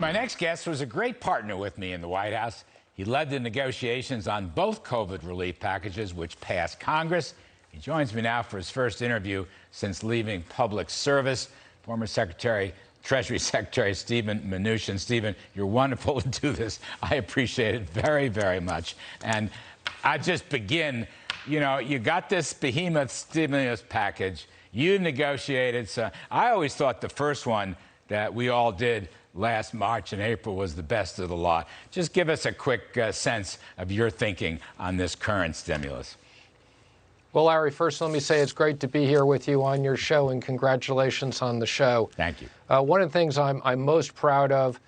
My next guest was a great partner with me in the White House. He led the negotiations on both COVID relief packages, which passed Congress. He joins me now for his first interview since leaving public service. Former Treasury Secretary Stephen Mnuchin. Stephen, you're wonderful to do this. I appreciate it very, very much. And I just begin, you know, you got this behemoth stimulus package. You negotiated. So I always thought the first one that we all did last March and April was the best of the lot. Just give us a quick sense of your thinking on this current stimulus. Well, Larry, first let me say it's great to be here with you on your show, and congratulations on the show. Thank you. One of the things I'm most proud of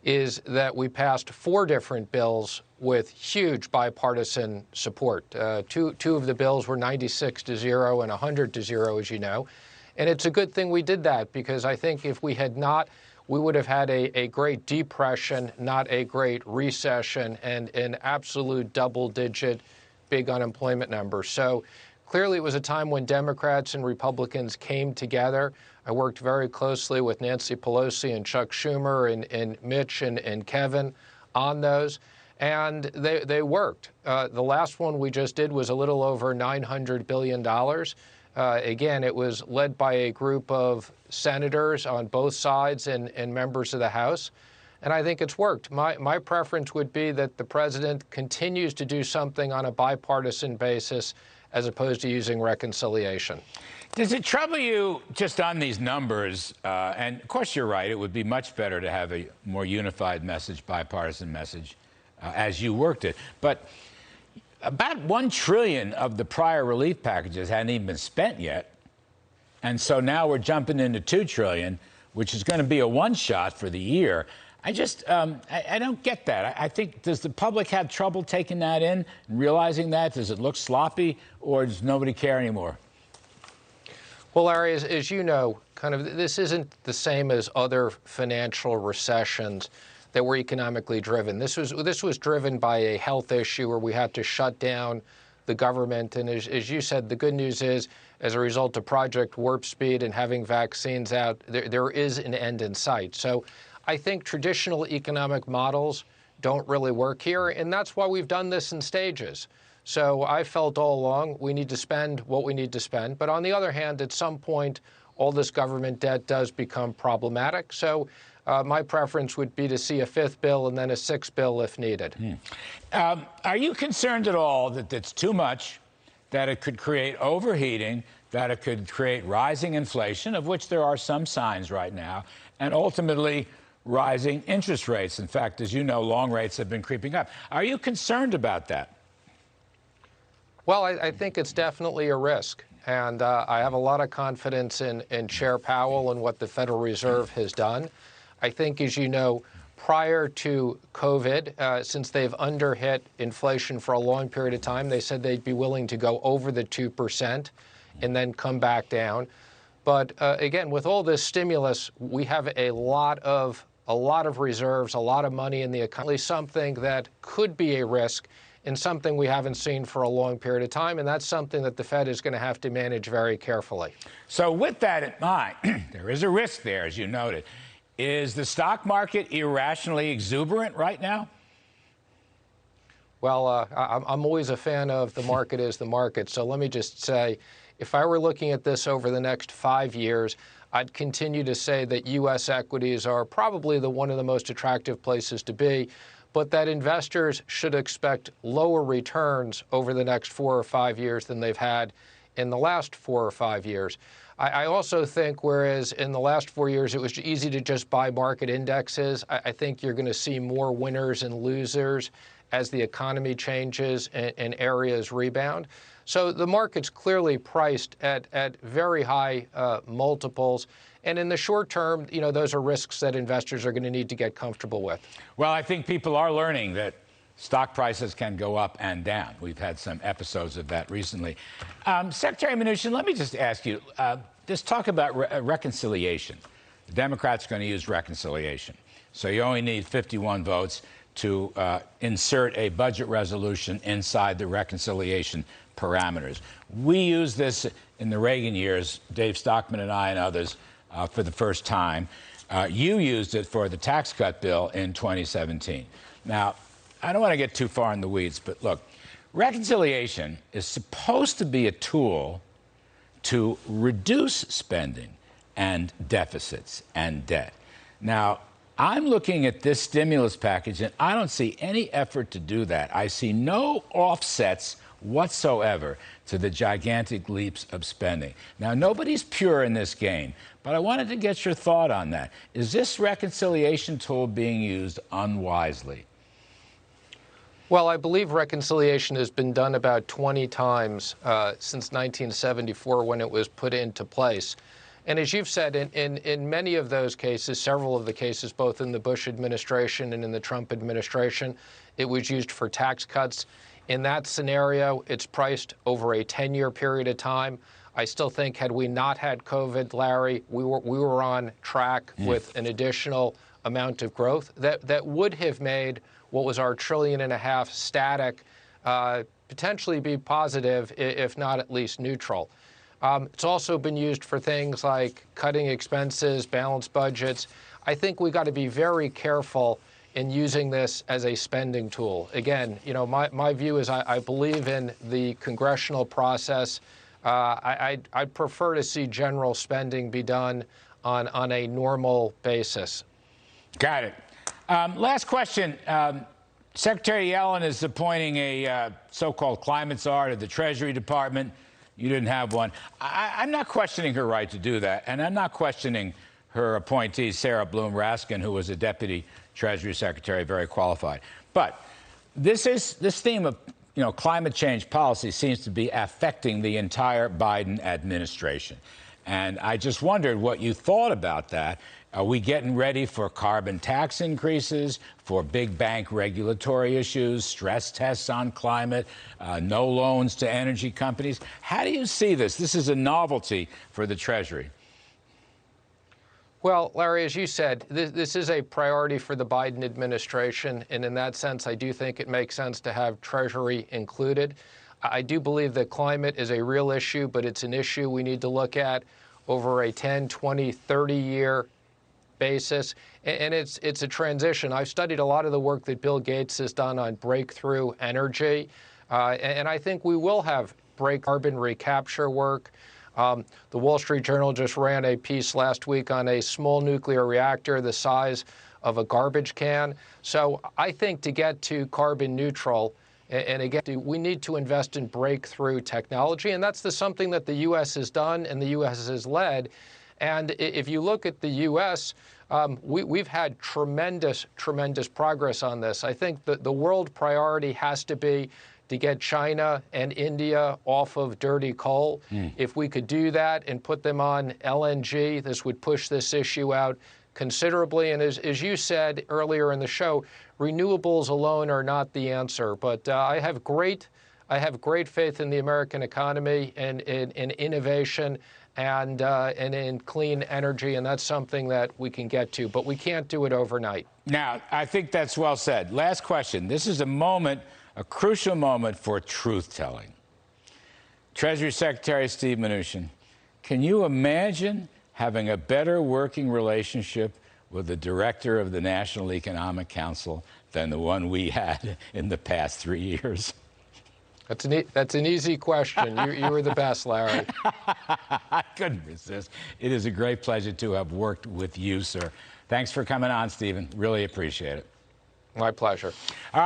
is that we passed 4 different bills with huge bipartisan support. Two of the bills were 96-0 and 100-0, as you know. And it's a good thing we did that, because I think if we had not, we would have had a great depression, not a great recession, and an absolute double-digit big unemployment number. So clearly it was a time when Democrats and Republicans came together. I worked very closely with Nancy Pelosi and Chuck Schumer and Mitch and Kevin on those, and they worked. The last one we just did was a little over $900 billion. Again, it was led by a group of senators on both sides and members of the House, and I think it's worked. My preference would be that the president continues to do something on a bipartisan basis as opposed to using reconciliation. Does it trouble you, just on these numbers, and of course you're right, it would be much better to have a more unified message, bipartisan message, as you worked it, but about $1 trillion of the prior relief packages hadn't even been spent yet. And so now we're jumping into $2 trillion, which is going to be a one-shot for the year. I just, I don't get that. I think, does the public have trouble taking that in and realizing that? Does it look sloppy, or does nobody care anymore? Well, Larry, as you know, this isn't the same as other financial recessions that were economically driven. This was driven by a health issue where we had to shut down the government. And as you said, the good news is, as a result of Project Warp Speed and having vaccines out, there is an end in sight. So I think traditional economic models don't really work here, and that's why we've done this in stages. So I felt all along we need to spend what we need to spend. But on the other hand, at some point, all this government debt does become problematic. So my preference would be to see a 5th bill and then a 6th bill if needed. Are you concerned at all that it's too much, that it could create overheating, that it could create rising inflation, of which there are some signs right now, and ultimately rising interest rates? In fact, as you know, long rates have been creeping up. Are you concerned about that? Well, I think it's definitely a risk. And I have a lot of confidence in Chair Powell and what the Federal Reserve has done. I think, as you know, prior to COVID, since they've underhit inflation for a long period of time, they said they'd be willing to go over the 2% and then come back down. But again, with all this stimulus, we have a lot of reserves, a lot of money in the economy, something that could be a risk and something we haven't seen for a long period of time. And that's something that the Fed is going to have to manage very carefully. So with that in mind, there is a risk there, as you noted. Is the stock market irrationally exuberant right now? Well, I'm always a fan of the market is the market. So let me just say, if I were looking at this over the next 5 years, I'd continue to say that U.S. equities are probably one of the most attractive places to be, but that investors should expect lower returns over the next 4 or 5 years than they've had in the last 4 or 5 years. I also think, whereas in the last 4 years it was easy to just buy market indexes, I think you're going to see more winners and losers as the economy changes and areas rebound. So the market's clearly priced at very high multiples. And in the short term, you know, those are risks that investors are going to need to get comfortable with. Well, I think people are learning that stock prices can go up and down. We've had some episodes of that recently. Secretary Mnuchin, let me just ask you, just talk about reconciliation. The Democrats are going to use reconciliation. So you only need 51 votes to insert a budget resolution inside the reconciliation parameters. We used this in the Reagan years, Dave Stockman and I and others, for the first time. You used it for the tax cut bill in 2017. Now, I don't want to get too far in the weeds, but look, reconciliation is supposed to be a tool to reduce spending and deficits and debt. Now, I'm looking at this stimulus package, and I don't see any effort to do that. I see no offsets whatsoever to the gigantic leaps of spending. Now, nobody's pure in this game, but I wanted to get your thought on that. Is this reconciliation tool being used unwisely? Well, I believe reconciliation has been done about 20 times since 1974 when it was put into place. And as you've said, in many of those cases, several of the cases, both in the Bush administration and in the Trump administration, it was used for tax cuts. In that scenario, it's priced over a 10-year period of time. I still think had we not had COVID, Larry, we were on track with an additional amount of growth that would have made what was our $1.5 trillion static potentially be positive, if not at least neutral. It's also been used for things like cutting expenses, balanced budgets. I think we got to be very careful in using this as a spending tool. Again, you know, my view is I believe in the congressional process. I'd prefer to see general spending be done on a normal basis. Got it. Last question. Secretary Yellen is appointing a so-called climate czar to the Treasury Department. You didn't have one. I'm not questioning her right to do that, and I'm not questioning her appointee, Sarah Bloom Raskin, who was a deputy Treasury Secretary, very qualified. But this theme of climate change policy seems to be affecting the entire Biden administration. And I just wondered what you thought about that. Are we getting ready for carbon tax increases, for big bank regulatory issues, stress tests on climate, no loans to energy companies? How do you see this? This is a novelty for the Treasury. Well, Larry, as you said, this is a priority for the Biden administration. And in that sense, I do think it makes sense to have Treasury included. I do believe that climate is a real issue, but it's an issue we need to look at over a 10, 20, 30-year basis. And it's a transition. I've studied a lot of the work that Bill Gates has done on breakthrough energy. And I think we will have carbon recapture work. The Wall Street Journal just ran a piece last week on a small nuclear reactor the size of a garbage can. So I think to get to carbon neutral, and again, we need to invest in breakthrough technology. And that's something that the U.S. has done and the U.S. has led. And if you look at the U.S., we've had tremendous progress on this. I think that the world priority has to be to get China and India off of dirty coal. If we could do that and put them on LNG, this would push this issue out considerably. And as you said earlier in the show, renewables alone are not the answer. But I have great faith in the American economy and in innovation and in clean energy, and that's something that we can get to. But we can't do it overnight. Now, I think that's well said. Last question. This is a crucial moment for truth-telling. Treasury Secretary Steve Mnuchin, can you imagine having a better working relationship with the director of the National Economic Council than the one we had in the past 3 years? That's an easy question. You were the best, Larry. I couldn't resist. It is a great pleasure to have worked with you, sir. Thanks for coming on, Stephen. Really appreciate it. My pleasure. All right.